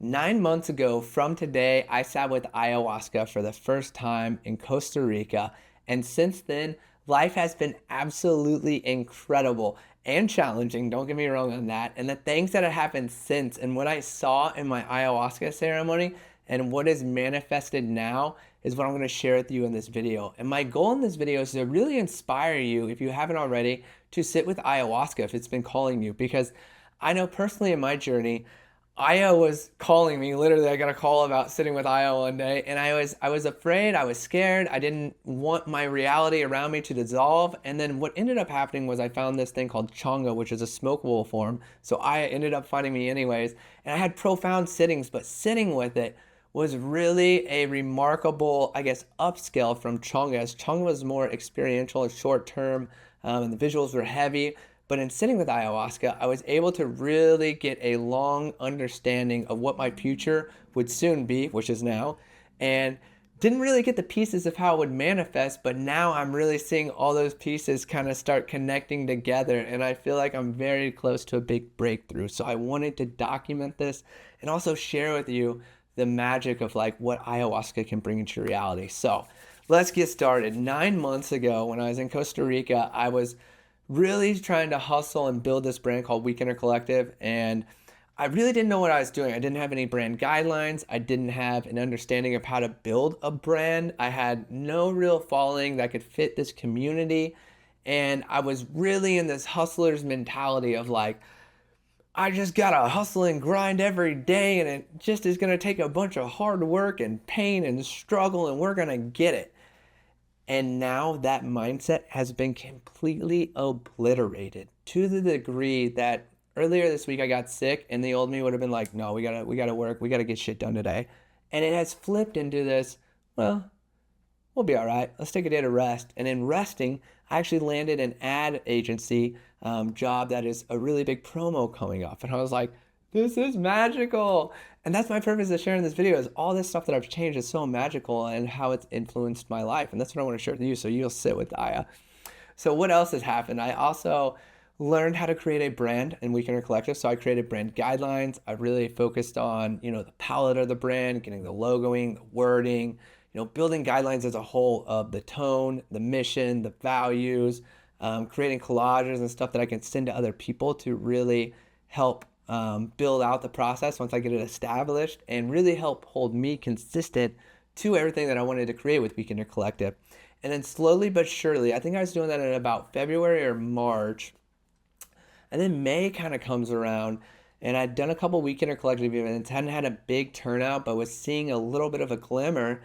9 months ago from today, I sat with ayahuasca for the first time in Costa Rica. And since then, life has been absolutely incredible and challenging. Don't get me wrong on that. And the things that have happened since and what I saw in my ayahuasca ceremony and what is manifested now is what I'm going to share with you in this video. And my goal in this video is to really inspire you, if you haven't already, to sit with ayahuasca if it's been calling you. Because I know personally in my journey, Aya was calling me. Literally, I got a call about sitting with Aya one day, and I was afraid, I was scared, I didn't want my reality around me to dissolve. And then what ended up happening was I found this thing called changa, which is a smokable form. So Aya ended up finding me anyways, and I had profound sittings, but sitting with it was really a remarkable, I guess, upscale from changa. As changa was more experiential and short term, and the visuals were heavy. But in sitting with ayahuasca, I was able to really get a long understanding of what my future would soon be, which is now, and didn't really get the pieces of how it would manifest, but now I'm really seeing all those pieces kind of start connecting together, and I feel like I'm very close to a big breakthrough. So I wanted to document this and also share with you the magic of like what ayahuasca can bring into reality. So let's get started. 9 months ago, when I was in Costa Rica, I was really trying to hustle and build this brand called Weekender Collective. And I really didn't know what I was doing. I didn't have any brand guidelines. I didn't have an understanding of how to build a brand. I had no real following that could fit this community. And I was really in this hustler's mentality of like, I just gotta hustle and grind every day, and it just is gonna take a bunch of hard work and pain and struggle, and we're gonna get it. And now that mindset has been completely obliterated to the degree that earlier this week I got sick and the old me would have been like, no, we gotta work, we gotta get shit done today. And it has flipped into this, well, we'll be all right. Let's take a day to rest. And in resting, I actually landed an ad agency job that is a really big promo coming up. And I was like, this is magical. And that's my purpose of sharing this video, is all this stuff that I've changed is so magical and how it's influenced my life. And that's what I want to share with you, so you'll sit with Aya. So what else has happened? I also learned how to create a brand in Weekender Collective. So I created brand guidelines. I really focused on, the palette of the brand, getting the logoing, the wording, building guidelines as a whole of the tone, the mission, the values, creating collages and stuff that I can send to other people to really help build out the process once I get it established, and really help hold me consistent to everything that I wanted to create with Weekender Collective. And then slowly but surely, I think I was doing that in about February or March, and then May kind of comes around, and I'd done a couple Weekender Collective events, hadn't had a big turnout, but was seeing a little bit of a glimmer.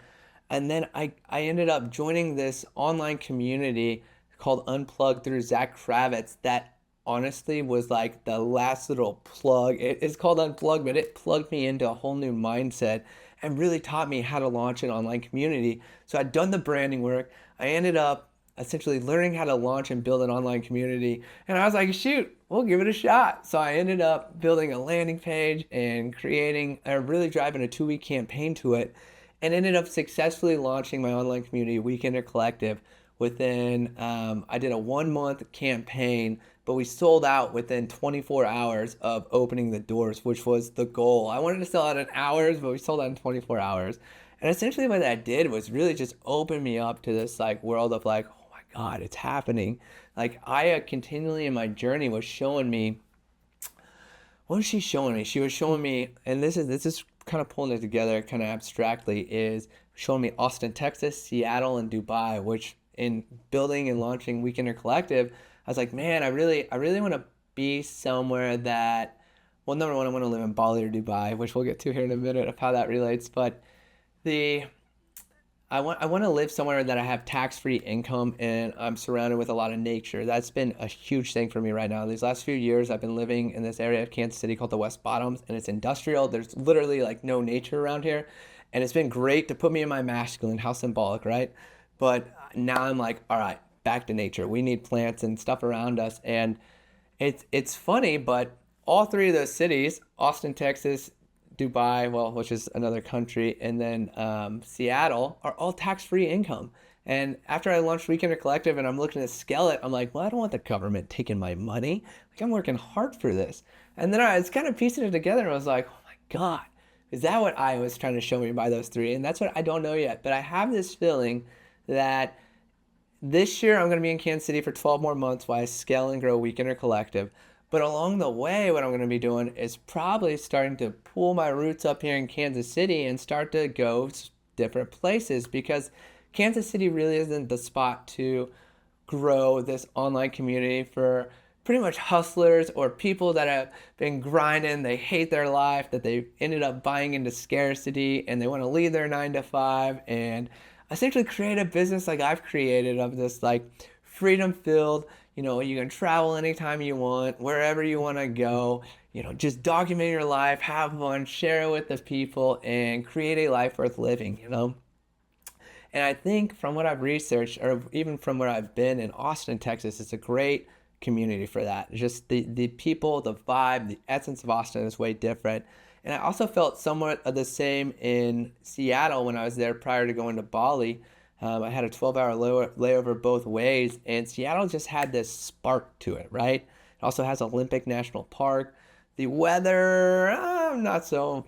And then I ended up joining this online community called Unplugged through Zach Kravitz that honestly was like the last little plug. It's called Unplugged, but it plugged me into a whole new mindset and really taught me how to launch an online community. So I'd done the branding work. I ended up essentially learning how to launch and build an online community. And I was like, shoot, we'll give it a shot. So I ended up building a landing page and really driving a 2-week campaign to it, and ended up successfully launching my online community, Weekender Collective, within, I did a 1-month campaign, but we sold out within 24 hours of opening the doors, which was the goal. I wanted to sell out in hours, but we sold out in 24 hours. And essentially what that did was really just open me up to this like world of like, oh my God, it's happening. Like Aya continually in my journey was showing me, what was she showing me? She was showing me, and this is kind of pulling it together kind of abstractly, is showing me Austin, Texas, Seattle, and Dubai, which in building and launching Weekender Collective, I was like, man, I really want to be somewhere that, well, number one, I want to live in Bali or Dubai, which we'll get to here in a minute of how that relates. But I want to live somewhere that I have tax-free income and I'm surrounded with a lot of nature. That's been a huge thing for me right now. These last few years, I've been living in this area of Kansas City called the West Bottoms, and it's industrial. There's literally like no nature around here. And it's been great to put me in my masculine. How symbolic, right? But now I'm like, all right, back to nature. We need plants and stuff around us. And it's funny, but all three of those cities, Austin, Texas, Dubai, well, which is another country, and then Seattle, are all tax-free income. And after I launched Weekender Collective and I'm looking to scale it, I'm like, well, I don't want the government taking my money. Like, I'm working hard for this. And then I was kind of piecing it together and I was like, oh my God, Is that what I was trying to show me by those three? And that's what I don't know yet. But I have this feeling that this year I'm going to be in Kansas City for 12 more months while I scale and grow Weekender Collective. But along the way, what I'm going to be doing is probably starting to pull my roots up here in Kansas City and start to go different places, because Kansas City really isn't the spot to grow this online community for pretty much hustlers or people that have been grinding, they hate their life, that they ended up buying into scarcity and they want to leave their 9 to 5 and essentially create a business like I've created, of this like freedom filled, you can travel anytime you want, wherever you want to go, just document your life, have fun, share it with the people, and create a life worth living. And I think from what I've researched, or even from where I've been in Austin, Texas, it's a great community for that. Just the people, the vibe, the essence of Austin is way different. And I also felt somewhat of the same in Seattle when I was there prior to going to Bali. I had a 12-hour layover both ways, and Seattle just had this spark to it, right? It also has Olympic National Park. The weather, I'm not so,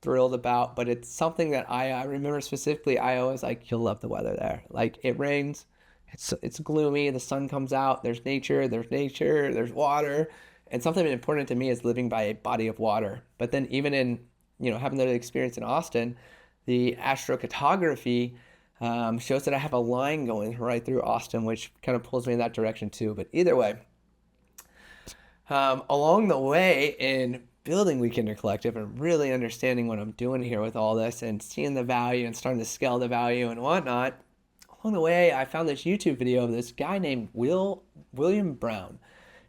thrilled about, but it's something that I remember specifically. I always like, you'll love the weather there. Like, it rains, it's gloomy, the sun comes out, there's nature, there's water. And something important to me is living by a body of water. But then even in, having that experience in Austin, the astrocartography shows that I have a line going right through Austin, which kind of pulls me in that direction too. But either way, along the way in building Weekender Collective and really understanding what I'm doing here with all this and seeing the value and starting to scale the value and whatnot, along the way, I found this YouTube video of this guy named William Brown,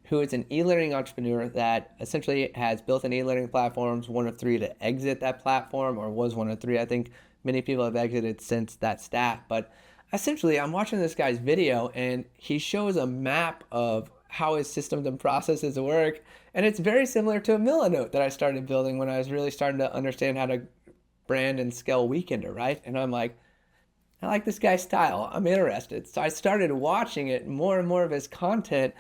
who is an e-learning entrepreneur that essentially has built an e-learning platform, one of 3 to exit that platform, or was one of 3. I think many people have exited since that stat. But essentially, I'm watching this guy's video, and he shows a map of how his systems and processes work. And it's very similar to a Milanote that I started building when I was really starting to understand how to brand and scale Weekender, right? And I'm like, I like this guy's style. I'm interested. So I started watching it, more and more of his content.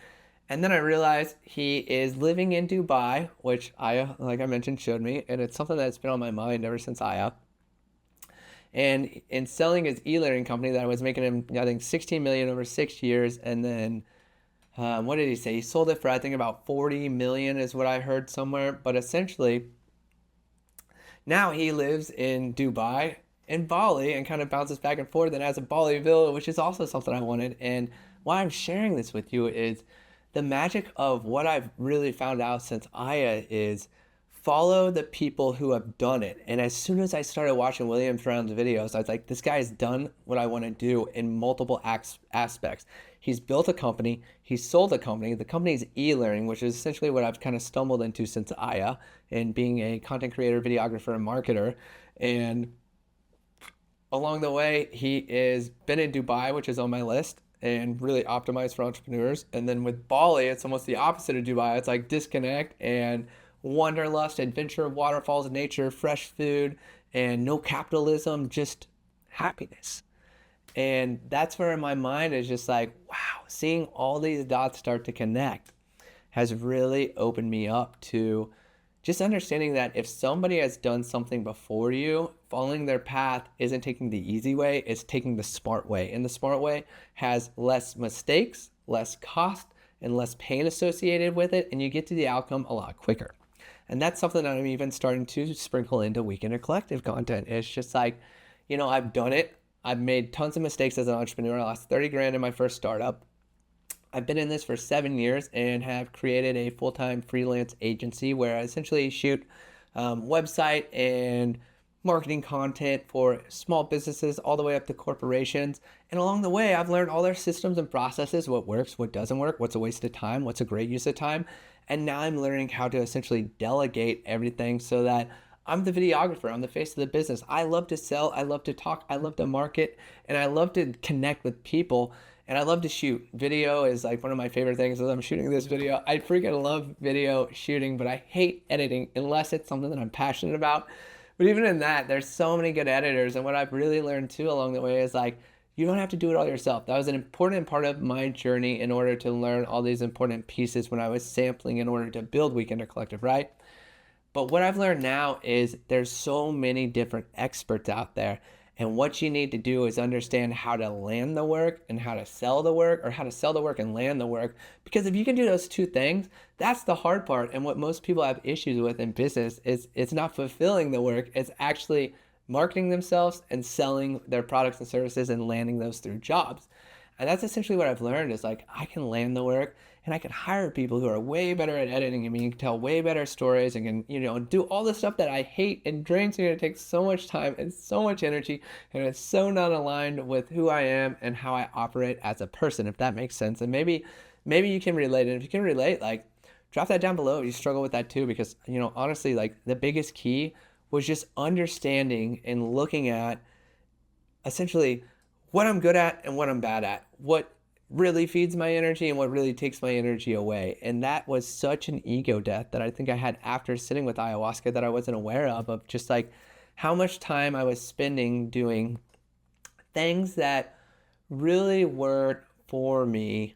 And then I realized he is living in Dubai, which Aya, like I mentioned, showed me. And it's something that's been on my mind ever since Aya. And in selling his e-learning company that was making him, I think, 16 million over 6 years. And then, what did he say? He sold it for, I think, about 40 million is what I heard somewhere. But essentially, now he lives in Dubai and Bali and kind of bounces back and forth and has a Bali villa, which is also something I wanted. And why I'm sharing this with you is the magic of what I've really found out since Aya is follow the people who have done it. And as soon as I started watching William Brown's videos, I was like, this guy has done what I want to do in multiple aspects. He's built a company, he's sold a company. The company's e-learning, which is essentially what I've kind of stumbled into since Aya and being a content creator, videographer, and marketer. And along the way, he has been in Dubai, which is on my list, and really optimized for entrepreneurs. And then with Bali, it's almost the opposite of Dubai. It's like disconnect and wanderlust, adventure, waterfalls, nature, fresh food, and no capitalism, just happiness. And that's where my mind is just like, wow, seeing all these dots start to connect has really opened me up to just understanding that if somebody has done something before you, following their path isn't taking the easy way, it's taking the smart way. And the smart way has less mistakes, less cost, and less pain associated with it, and you get to the outcome a lot quicker. And that's something that I'm even starting to sprinkle into Weekender Collective content. It's just like, I've done it. I've made tons of mistakes as an entrepreneur. I lost 30 grand in my first startup. I've been in this for 7 years and have created a full-time freelance agency where I essentially shoot website and marketing content for small businesses all the way up to corporations. And along the way, I've learned all their systems and processes, what works, what doesn't work, what's a waste of time, what's a great use of time. And now I'm learning how to essentially delegate everything so that I'm the videographer, I'm the face of the business. I love to sell, I love to talk, I love to market, and I love to connect with people. And I love to shoot. Video is like one of my favorite things as I'm shooting this video. I freaking love video shooting, but I hate editing unless it's something that I'm passionate about. But even in that, there's so many good editors. And what I've really learned too along the way is like, you don't have to do it all yourself. That was an important part of my journey in order to learn all these important pieces when I was sampling in order to build Weekender Collective, right? But what I've learned now is there's so many different experts out there. And what you need to do is understand how to land the work and how to sell the work, or how to sell the work and land the work. Because if you can do those two things, that's the hard part. And what most people have issues with in business is it's not fulfilling the work, it's actually marketing themselves and selling their products and services and landing those through jobs. And that's essentially what I've learned is like I can land the work and I can hire people who are way better at editing and me, can tell way better stories and can, do all the stuff that I hate and drains me and it takes so much time and so much energy and it's so not aligned with who I am and how I operate as a person, if that makes sense. And maybe you can relate. And if you can relate, like drop that down below if you struggle with that too, because, honestly, like the biggest key was just understanding and looking at essentially what I'm good at and what I'm bad at, what really feeds my energy and what really takes my energy away. And that was such an ego death that I think I had after sitting with ayahuasca that I wasn't aware of just like how much time I was spending doing things that really weren't for me,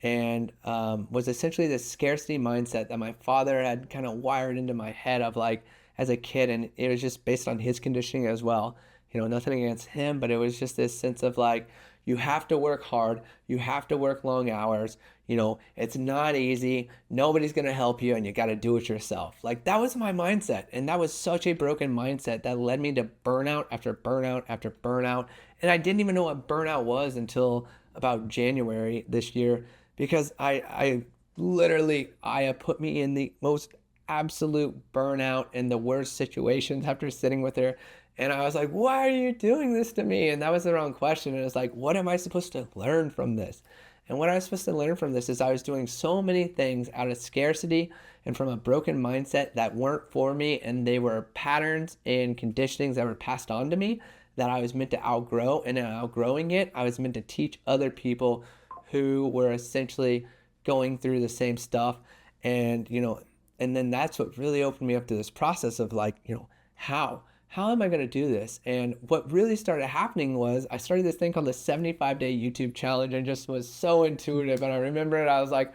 and was essentially this scarcity mindset that my father had kind of wired into my head of like as a kid. And it was just based on his conditioning as well. Nothing against him, but it was just this sense of like, you have to work hard, you have to work long hours, it's not easy, nobody's going to help you, and you got to do it yourself. Like that was my mindset, and that was such a broken mindset that led me to burnout after burnout after burnout. And I didn't even know what burnout was until about January this year, because I literally, Aya put me in the most absolute burnout and the worst situations after sitting with her. And I was like, why are you doing this to me? And that was the wrong question. And it's like, what am I supposed to learn from this? And what I was supposed to learn from this is I was doing so many things out of scarcity and from a broken mindset that weren't for me. And they were patterns and conditionings that were passed on to me that I was meant to outgrow. And in outgrowing it, I was meant to teach other people who were essentially going through the same stuff. And, and then that's what really opened me up to this process of like, how am I going to do this? And what really started happening was I started this thing called the 75-day YouTube challenge, and just was so intuitive. And I remember it, I was like,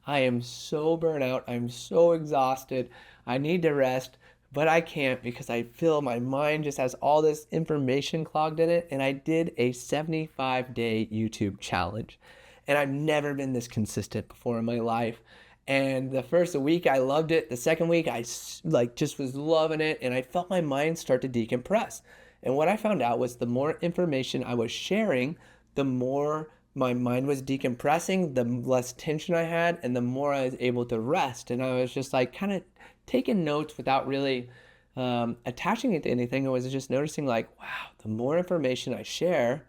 I am so burnt out. I'm so exhausted. I need to rest, but I can't because I feel my mind just has all this information clogged in it. And I did a 75-day YouTube challenge. And I've never been this consistent before in my life. And the first week I loved it. The second week I just was loving it, and I felt my mind start to decompress. And what I found out was the more information I was sharing, the more my mind was decompressing, the less tension I had, and the more I was able to rest. And I was just like kind of taking notes without really attaching it to anything. I was just noticing like, wow, the more information I share,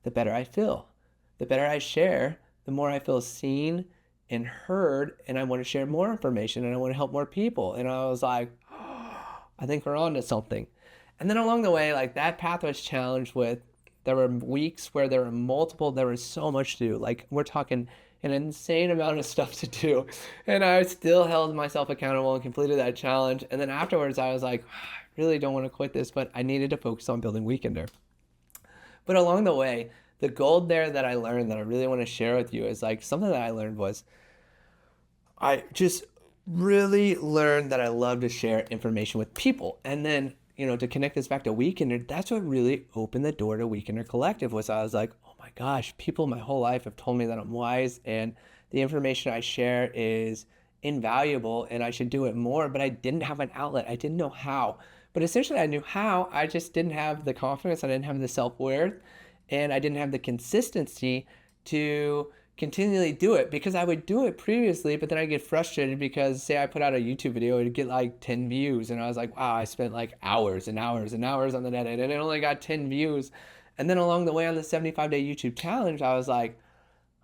the better I feel. The better I share, the more I feel seen and heard, and I want to share more information and I want to help more people. And I was like, oh, I think we're on to something. And then along the way, like that path was challenged with, there were weeks where there was so much to do. Like we're talking an insane amount of stuff to do. And I still held myself accountable and completed that challenge. And then afterwards I was like, I really don't want to quit this, but I needed to focus on building Weekender. But along the way, the gold there that I learned that I really want to share with you is like something that I learned was I just really learned that I love to share information with people. And then, to connect this back to Weekender, that's what really opened the door to Weekender Collective. Was I was like, oh my gosh, people my whole life have told me that I'm wise and the information I share is invaluable and I should do it more, but I didn't have an outlet. I didn't know how. But essentially I knew how, I just didn't have the confidence, I didn't have the self-worth, and I didn't have the consistency to continually do it, because I would do it previously, but then I get frustrated because say I put out a YouTube video, it'd get like 10 views. And I was like, wow, I spent like hours and hours and hours on the net and it only got 10 views. And then along the way on the 75-day YouTube challenge, I was like,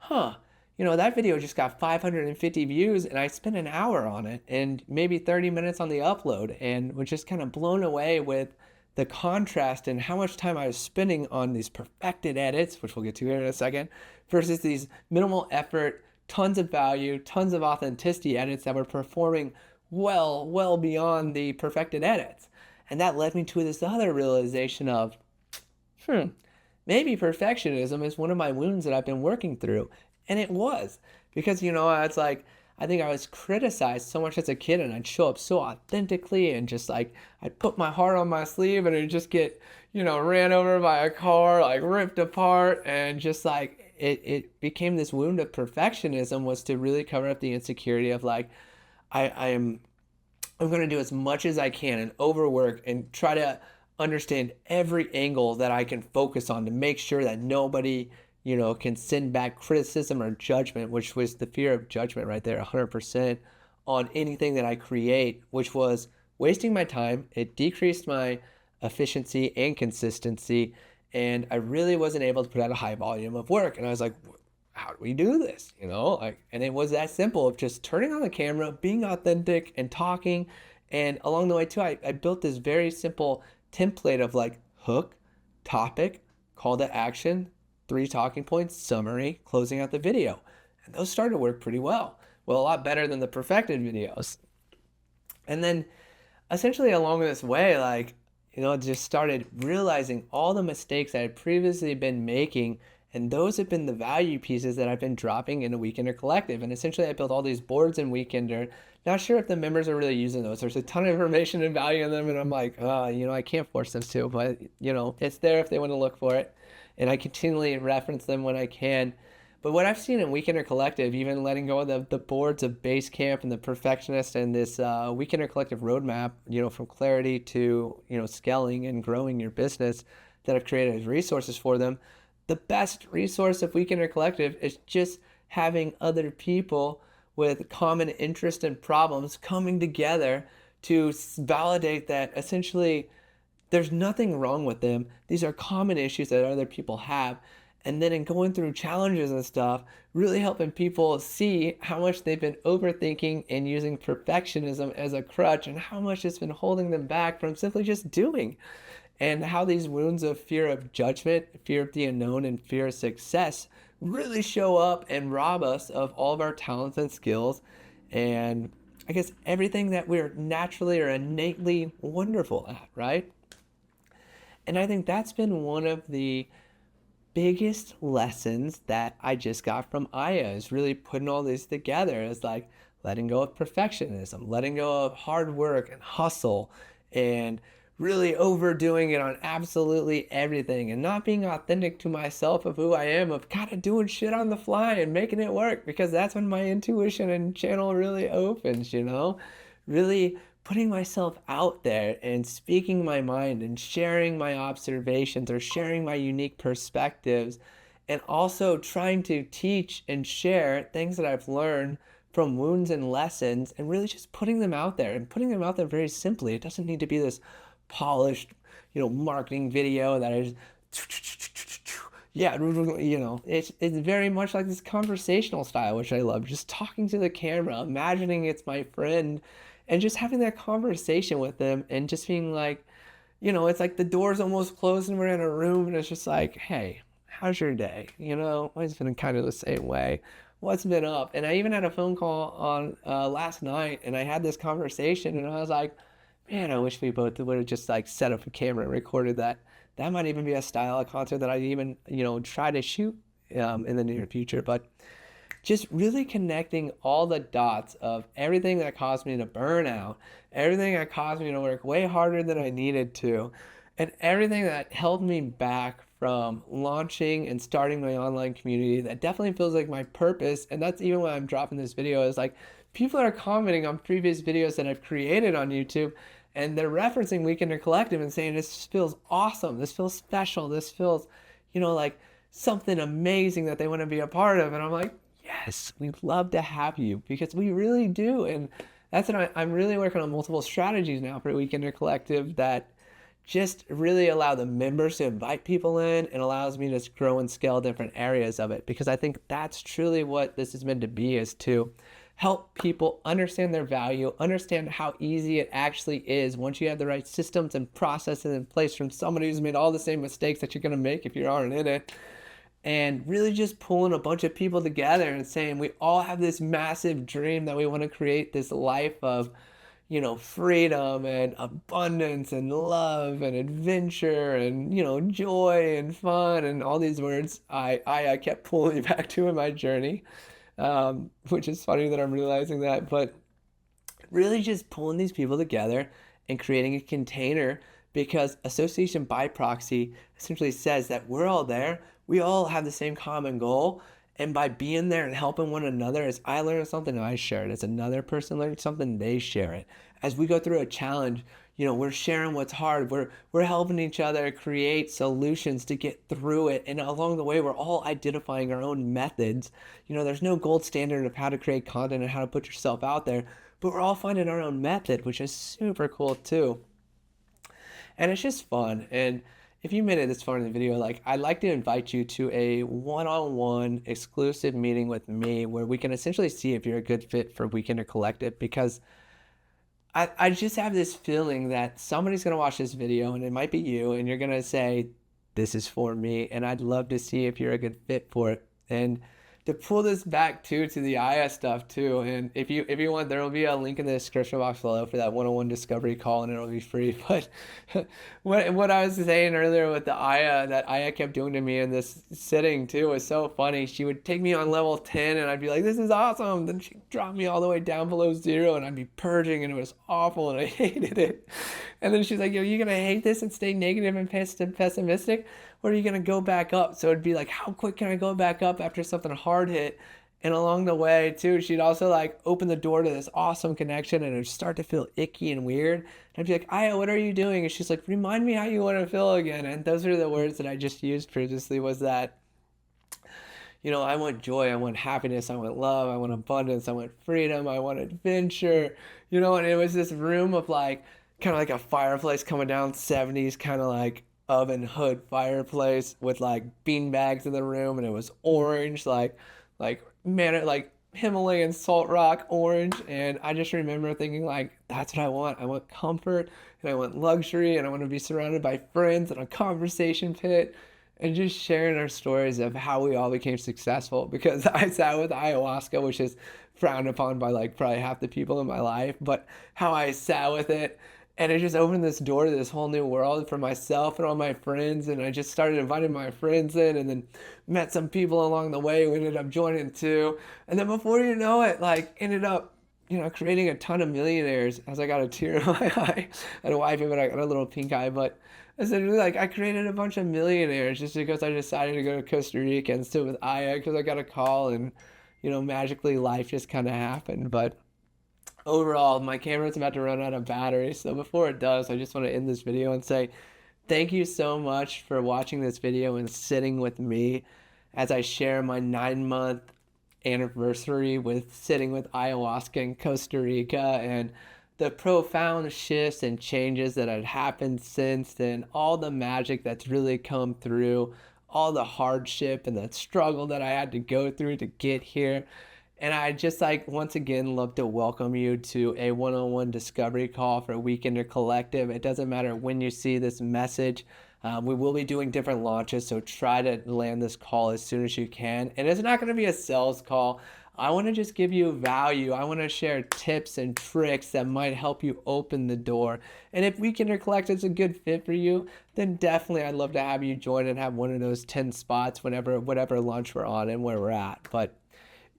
that video just got 550 views and I spent an hour on it and maybe 30 minutes on the upload, and was just kind of blown away with the contrast and how much time I was spending on these perfected edits, which we'll get to here in a second, versus these minimal effort, tons of value, tons of authenticity edits that were performing well beyond the perfected edits. And that led me to this other realization of, maybe perfectionism is one of my wounds that I've been working through. And it was, because, it's like, I think I was criticized so much as a kid, and I'd show up so authentically and just like I'd put my heart on my sleeve and it'd just get, ran over by a car, like ripped apart, and just like it became this wound of perfectionism, was to really cover up the insecurity of like I'm going to do as much as I can and overwork and try to understand every angle that I can focus on to make sure that nobody, can send back criticism or judgment, which was the fear of judgment right there, 100% on anything that I create, which was wasting my time. It decreased my efficiency and consistency, and I really wasn't able to put out a high volume of work. And I was like, how do we do this? And it was that simple of just turning on the camera, being authentic and talking. And along the way too, I built this very simple template of like hook, topic, call to action, 3 talking points, summary, closing out the video. And those started to work pretty well. Well, a lot better than the perfected videos. And then essentially along this way, like, just started realizing all the mistakes I had previously been making, and those have been the value pieces that I've been dropping in a Weekender Collective. And essentially I built all these boards in Weekender. Not sure if the members are really using those. There's a ton of information and value in them, and I'm like, I can't force them to, but it's there if they want to look for it. And I continually reference them when I can. But what I've seen in Weekender Collective, even letting go of the boards of Basecamp and the Perfectionist and this Weekender Collective roadmap, from clarity to, scaling and growing your business, that I've created as resources for them. The best resource of Weekender Collective is just having other people with common interest and problems coming together to validate that essentially there's nothing wrong with them. These are common issues that other people have. And then in going through challenges and stuff, really helping people see how much they've been overthinking and using perfectionism as a crutch, and how much it's been holding them back from simply just doing. And how these wounds of fear of judgment, fear of the unknown, and fear of success really show up and rob us of all of our talents and skills, and I guess everything that we're naturally or innately wonderful at, right? And I think that's been one of the biggest lessons that I just got from Aya, is really putting all these together. Is like letting go of perfectionism, letting go of hard work and hustle, and really overdoing it on absolutely everything, and not being authentic to myself of who I am, of kind of doing shit on the fly and making it work, because that's when my intuition and channel really opens, really putting myself out there and speaking my mind and sharing my observations or sharing my unique perspectives, and also trying to teach and share things that I've learned from wounds and lessons, and really just putting them out there, and putting them out there very simply. It doesn't need to be this polished, marketing video that is, it's very much like this conversational style, which I love. Just talking to the camera, imagining it's my friend, and just having that conversation with them, and just being like, it's like the door's almost closed and we're in a room, and it's just like, hey, how's your day? Mine's been kind of the same way. What's been up? And I even had a phone call on last night, and I had this conversation, and I was like, man, I wish we both would have just like set up a camera and recorded that. That might even be a style of content that I even, try to shoot in the near future. But just really connecting all the dots of everything that caused me to burn out, everything that caused me to work way harder than I needed to, and everything that held me back from launching and starting my online community that definitely feels like my purpose. And that's even why I'm dropping this video, is like people are commenting on previous videos that I've created on YouTube, and they're referencing Weekender Collective and saying, this feels awesome, this feels special, this feels, like something amazing that they want to be a part of. And I'm like, yes, we'd love to have you, because we really do. And that's what I'm really working on multiple strategies now for Weekender Collective that just really allow the members to invite people in, and allows me to grow and scale different areas of it. Because I think that's truly what this is meant to be, is to help people understand their value, understand how easy it actually is once you have the right systems and processes in place from somebody who's made all the same mistakes that you're going to make if you aren't in it. And really just pulling a bunch of people together and saying, we all have this massive dream that we want to create this life of, freedom and abundance and love and adventure and, joy and fun and all these words I kept pulling me back to in my journey. which is funny that I'm realizing that. But really just pulling these people together and creating a container, because association by proxy essentially says that we're all there. We all have the same common goal. And by being there and helping one another, as I learn something, I share it. As another person learns something, they share it. As we go through a challenge, we're sharing what's hard. We're helping each other create solutions to get through it. And along the way, we're all identifying our own methods. There's no gold standard of how to create content and how to put yourself out there, but we're all finding our own method, which is super cool too. And it's just fun. And if you made it this far in the video, I'd like to invite you to a one-on-one exclusive meeting with me where we can essentially see if you're a good fit for Weekender Collective, because I just have this feeling that somebody's going to watch this video, and it might be you, and you're going to say, this is for me, and I'd love to see if you're a good fit for it. And to pull this back too to the Aya stuff too, and if you want, there will be a link in the description box below for that one-on-one discovery call, and it'll be free. But what I was saying earlier with the Aya, that Aya kept doing to me in this sitting too, was so funny. She would take me on level 10 and I'd be like, this is awesome, then she'd drop me all the way down below 0 and I'd be purging, and it was awful and I hated it. And then she's like, yo, you gonna hate this and stay negative and pessimistic, or are you gonna go back up? So it'd be like, how quick can I go back up after something hard hit? And along the way too, she'd also open the door to this awesome connection, and it'd start to feel icky and weird. And I'd be like, Aya, what are you doing? And she's like, remind me how you want to feel again. And those are the words that I just used previously, was that, I want joy, I want happiness, I want love, I want abundance, I want freedom, I want adventure, and it was this room of kind of like a fireplace coming down, 70s kind of oven hood fireplace with bean bags in the room, and it was orange, Himalayan salt rock orange. And I just remember thinking that's what I want. I want comfort, and I want luxury, and I want to be surrounded by friends and a conversation pit, and just sharing our stories of how we all became successful. Because I sat with ayahuasca, which is frowned upon by probably half the people in my life, but how I sat with it, and it just opened this door to this whole new world for myself and all my friends. And I just started inviting my friends in, and then met some people along the way who ended up joining too. And then before you know it, ended up, creating a ton of millionaires. As I got a tear in my eye. I had a wife, but I got a little pink eye. But essentially, I created a bunch of millionaires just because I decided to go to Costa Rica and sit with Aya, because I got a call, and, magically life just kind of happened. But overall, my camera's about to run out of battery, so before it does, I just want to end this video and say thank you so much for watching this video and sitting with me as I share my 9-month anniversary with sitting with ayahuasca in Costa Rica, and the profound shifts and changes that had happened since then, all the magic that's really come through, all the hardship and the struggle that I had to go through to get here. And I just once again love to welcome you to a one-on-one discovery call for Weekender Collective. It doesn't matter when you see this message. We will be doing different launches, so try to land this call as soon as you can. And it's not going to be a sales call. I want to just give you value. I want to share tips and tricks that might help you open the door. And if Weekender Collective is a good fit for you, then definitely I'd love to have you join and have one of those 10 spots whatever launch we're on and where we're at. But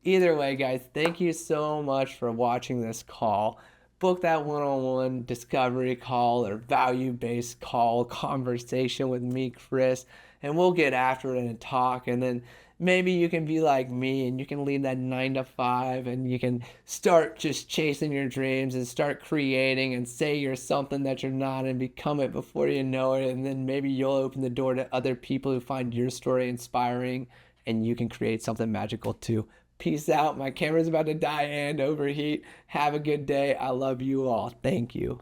either way, guys, thank you so much for watching this call. Book that one-on-one discovery call or value-based call conversation with me, Chris, and we'll get after it and talk. And then maybe you can be like me and you can leave that 9 to 5 and you can start just chasing your dreams and start creating and say you're something that you're not and become it before you know it. And then maybe you'll open the door to other people who find your story inspiring, and you can create something magical too. Peace out. My camera's about to die and overheat. Have a good day. I love you all. Thank you.